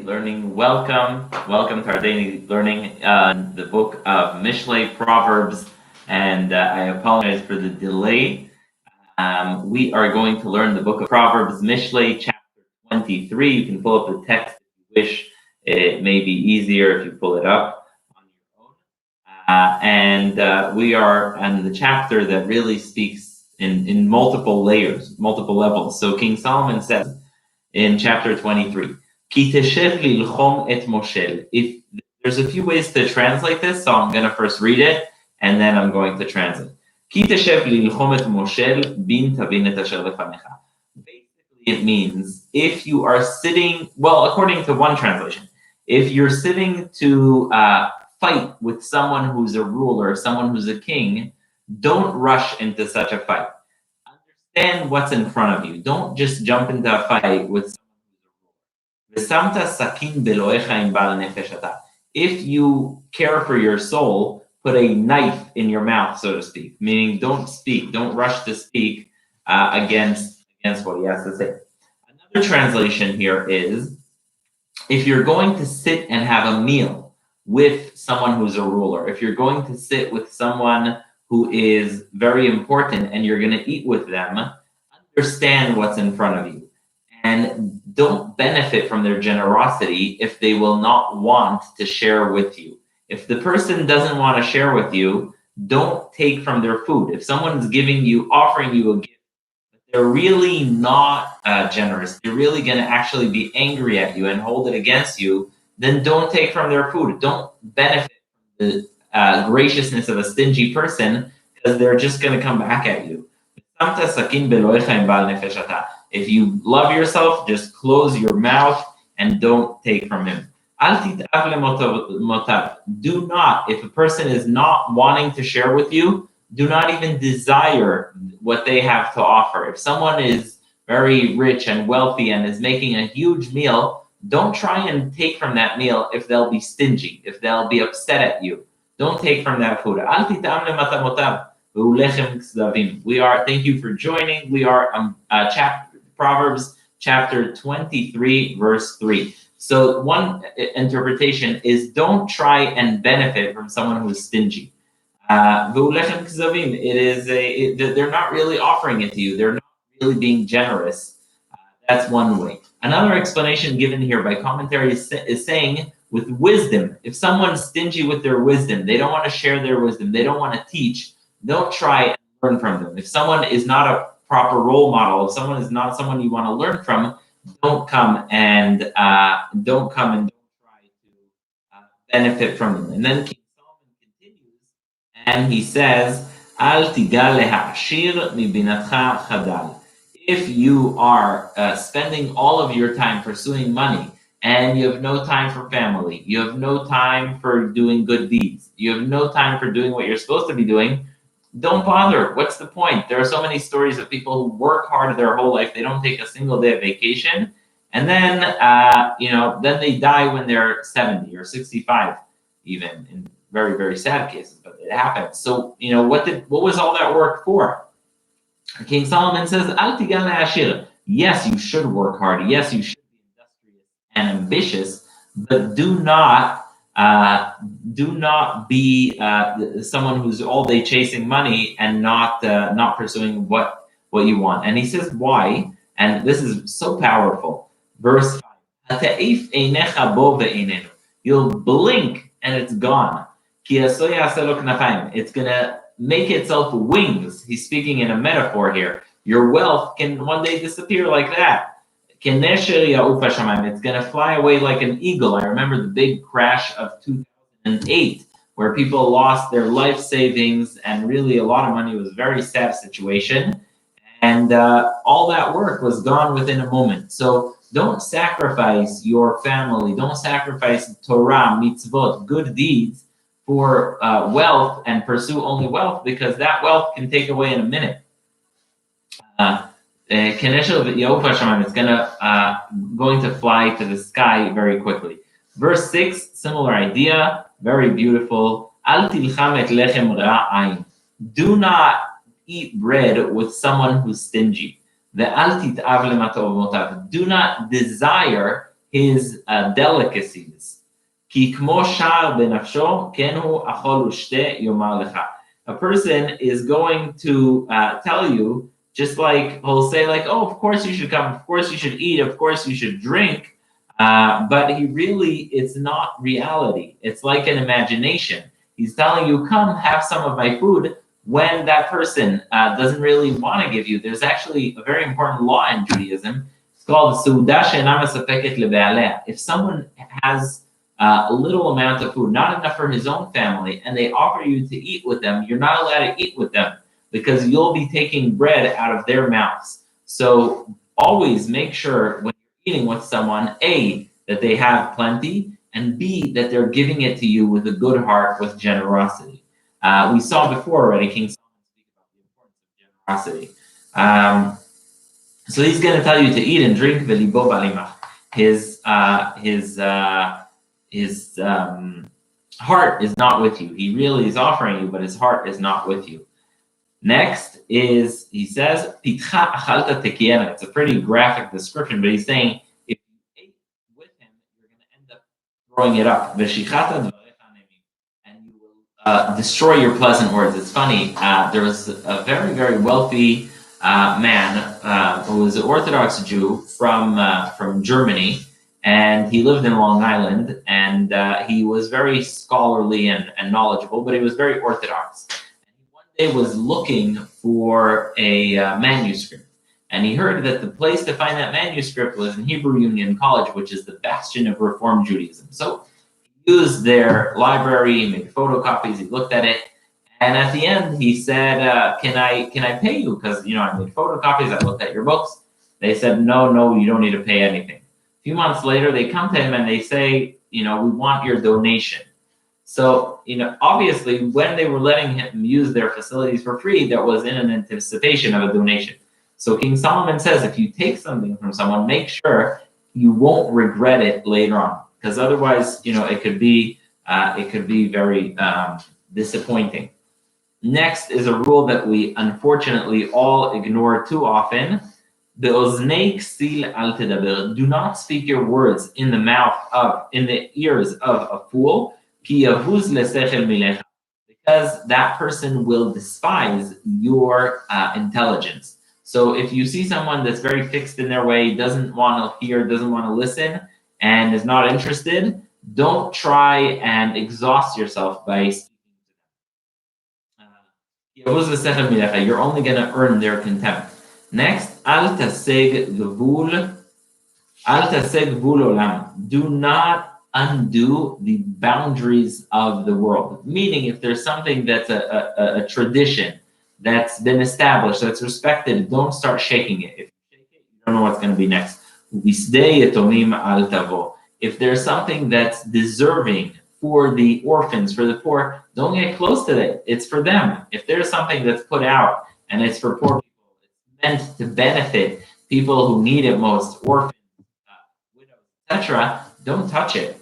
learning. Welcome to our daily learning. The book of Mishlei, Proverbs, and I apologize for the delay. We are going to learn the book of Proverbs, Mishlei, chapter 23. You can pull up the text if you wish. It may be easier if you pull it up on your own. We are on the chapter that really speaks in multiple layers, multiple levels. So King Solomon says in chapter 23, Ki teshev lilchom et moshel. If there's a few ways to translate this, so I'm going to first read it and then I'm going to translate. Ki teshev lilchom et moshel bin tavin et asher lefanecha. Basically, it means if you are sitting, well, according to one translation, if you're sitting to fight with someone who's a ruler, someone who's a king, don't rush into such a fight. Understand what's in front of you. Don't just jump into a fight with someone. If you care for your soul, put a knife in your mouth, so to speak, meaning don't speak, don't rush to speak against what he has to say. Another translation here is, if you're going to sit and have a meal with someone who's a ruler, if you're going to sit with someone who is very important and you're going to eat with them, understand what's in front of you and don't benefit from their generosity if they will not want to share with you. If the person doesn't want to share with you, don't take from their food. If someone's offering you a gift, but they're really not generous, they're really going to actually be angry at you and hold it against you, then don't take from their food. Don't benefit from the graciousness of a stingy person, because they're just going to come back at you. If you love yourself, just close your mouth and don't take from him. Do not, if a person is not wanting to share with you, do not even desire what they have to offer. If someone is very rich and wealthy and is making a huge meal, don't try and take from that meal if they'll be stingy, if they'll be upset at you. Don't take from that food. Thank you for joining. We are Proverbs chapter 23, verse 3. So one interpretation is, don't try and benefit from someone who is stingy. It is they're not really offering it to you. They're not really being generous. That's one way. Another explanation given here by commentary is saying, with wisdom, if someone's stingy with their wisdom, they don't want to share their wisdom, they don't want to teach, don't try and learn from them. If someone is not a proper role model, if someone is not someone you want to learn from, don't come and don't try to benefit from them. And then King Solomon continues and he says, Al tigal leha'ashir mibinatcha chadal. If you are spending all of your time pursuing money and you have no time for family, you have no time for doing good deeds, you have no time for doing what you're supposed to be doing, don't bother. What's the point? There are so many stories of people who work hard their whole life. They don't take a single day of vacation. And then, then they die when they're 70 or 65, even in very, very sad cases, but it happens. So, what was all that work for? King Solomon says, Al tigal le'ashir. Yes, you should work hard. Yes, you should be industrious and ambitious, but do not be someone who's all day chasing money and not pursuing what you want. And he says why, and this is so powerful. Verse 5: you'll blink and it's gone. It's gonna make itself wings. He's speaking in a metaphor here. Your wealth can one day disappear like that. It's going to fly away like an eagle. I remember the big crash of 2008, where people lost their life savings and really a lot of money. It was a very sad situation. And all that work was gone within a moment. So don't sacrifice your family. Don't sacrifice Torah, mitzvot, good deeds for wealth and pursue only wealth, because that wealth can take away in a minute. It's going to fly to the sky very quickly. Verse 6, similar idea, very beautiful. Do not eat bread with someone who's stingy. Do not desire his delicacies. כי כמו שער בנפשו, כן הוא אכול ושתה יאמר לך. A person is going to tell you, just like he'll say, like, oh, of course you should come, of course you should eat, of course you should drink, but it's not reality. It's like an imagination. He's telling you, come have some of my food, when that person doesn't really want to give you. There's actually a very important law in Judaism. It's called סעודה שאינה מספקת לבעליה. If someone has a little amount of food, not enough for his own family, and they offer you to eat with them, you're not allowed to eat with them because you'll be taking bread out of their mouths. So always make sure when you're eating with someone, A, that they have plenty, and B, that they're giving it to you with a good heart, with generosity. We saw before already King Solomon speak about the importance of generosity. So he's going to tell you to eat and drink v'libo balimach. His heart is not with you. He really is offering you, but his heart is not with you. Next is, he says, pitcha achalta tekiyena. It's a pretty graphic description, but he's saying if you ate with him, you're going to end up throwing it up. V'shichata dvarecha nemim, and you will destroy your pleasant words. It's funny. There was a very, very wealthy man who was an Orthodox Jew from Germany. And he lived in Long Island, and he was very scholarly and knowledgeable, but he was very orthodox. And he one day was looking for a manuscript, and he heard that the place to find that manuscript was in Hebrew Union College, which is the bastion of Reform Judaism. So he used their library, he made photocopies, he looked at it, and at the end he said, "Can I pay you? Because I made photocopies, I looked at your books." They said, "No, you don't need to pay anything." A few months later, they come to him and they say, we want your donation. So, obviously, when they were letting him use their facilities for free, that was in an anticipation of a donation. So King Solomon says, if you take something from someone, make sure you won't regret it later on, because otherwise, it could be very disappointing. Next is a rule that we unfortunately all ignore too often. Be'oznei ksil al tedaber. Do not speak your words in the ears of a fool, ki yavuz lesechel milecha, because that person will despise your intelligence. So if you see someone that's very fixed in their way, doesn't want to hear, doesn't want to listen, and is not interested, don't try and exhaust yourself by speaking to them. You're only going to earn their contempt. Next, al taseg gvul olam. Do not undo the boundaries of the world. Meaning, if there's something that's a tradition that's been established, that's respected, don't start shaking it. If you shake it, you don't know what's going to be next. If there's something that's deserving for the orphans, for the poor, don't get close to it. It's for them. If there's something that's put out and it's for poor people, meant to benefit people who need it most, orphans, widows, etc., don't touch it.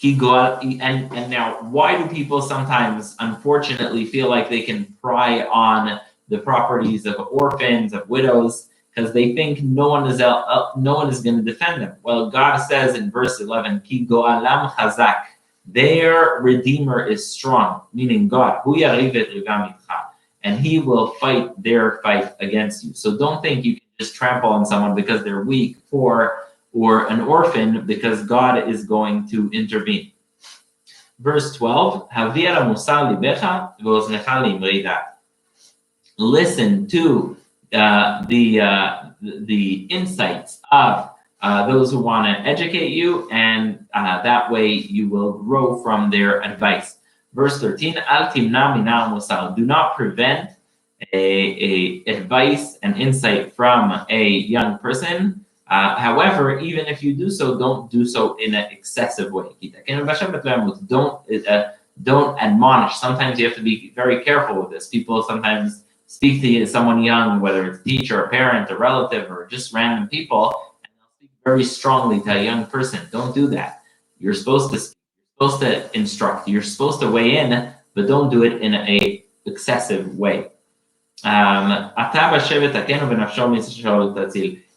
And now, why do people sometimes, unfortunately, feel like they can pry on the properties of orphans, of widows, because they think no one is going to defend them? Well, God says in verse 11, Ki go'alam chazak, their Redeemer is strong, meaning God. Hu yariv et rivam itcha, and he will fight their fight against you. So don't think you can just trample on someone because they're weak, or an orphan, because God is going to intervene. Verse 12, listen to the insights of those who want to educate you, and that way you will grow from their advice. Verse 13, Al timna mina musar. Do not prevent a advice and insight from a young person. However, even if you do so, don't do so in an excessive way. Don't admonish. Sometimes you have to be very careful with this. People sometimes speak to someone young, whether it's a teacher, a parent, a relative, or just random people, and they'll speak very strongly to a young person. Don't do that. You're supposed to speak. You're supposed to instruct. You're supposed to weigh in, but don't do it in a excessive way.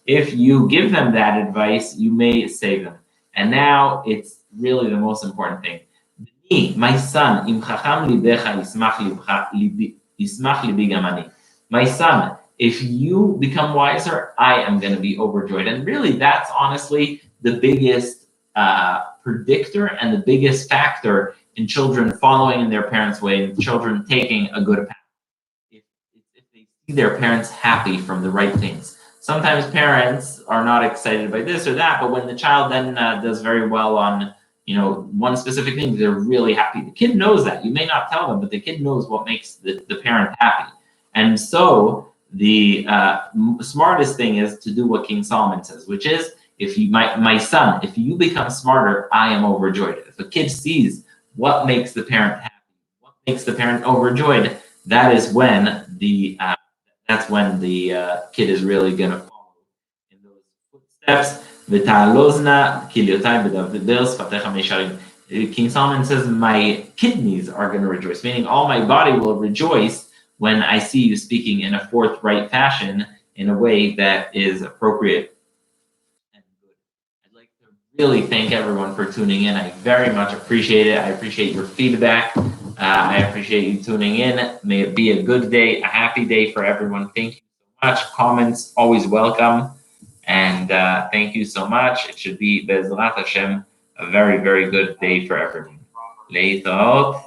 If you give them that advice, you may save them. And now it's really the most important thing. My son, im chacham libecha yismach libi gam ani. My son, if you become wiser, I am going to be overjoyed. And really, that's honestly the biggest predictor and the biggest factor in children following in their parents' way and children taking a good path. If they see their parents happy from the right things. Sometimes parents are not excited by this or that, but when the child then does very well on one specific thing, they're really happy. The kid knows that. You may not tell them, but the kid knows what makes the parent happy. And so the smartest thing is to do what King Solomon says, which is, if you, my son, if you become smarter, I am overjoyed. If a kid sees what makes the parent happy, what makes the parent overjoyed, that is when the kid is really going to follow in those footsteps. King Solomon says, my kidneys are going to rejoice, meaning all my body will rejoice when I see you speaking in a forthright fashion, in a way that is appropriate and good. I'd like to really thank everyone for tuning in. I very much appreciate it. I appreciate your feedback. I appreciate you tuning in. May it be a good day, a happy day for everyone. Thank you so much. Comments always welcome. And thank you so much. It should be, Bezrat Hashem, a very, very good day for everyone. Leitraot.